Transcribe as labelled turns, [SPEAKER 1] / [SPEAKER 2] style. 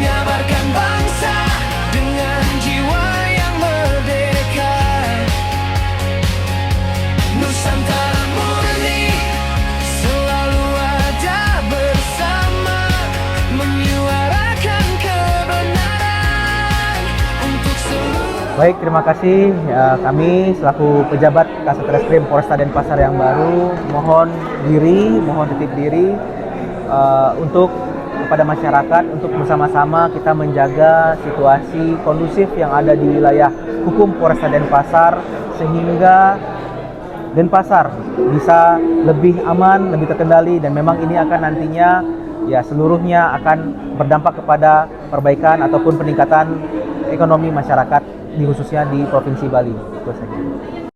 [SPEAKER 1] mengabarkan bangsa dengan jiwa yang merdeka. Nusantara murni selalu ada bersama, menyuarakan kebenaran untuk seluruh.
[SPEAKER 2] Baik, terima kasih. Kami selaku pejabat Kasatreskrim Polresta Denpasar yang baru mohon titip diri untuk kepada masyarakat untuk bersama-sama kita menjaga situasi kondusif yang ada di wilayah hukum Polresta Denpasar sehingga Denpasar bisa lebih aman, lebih terkendali, dan memang ini akan nantinya ya seluruhnya akan berdampak kepada perbaikan ataupun peningkatan ekonomi masyarakat di khususnya di Provinsi Bali. Itu saja.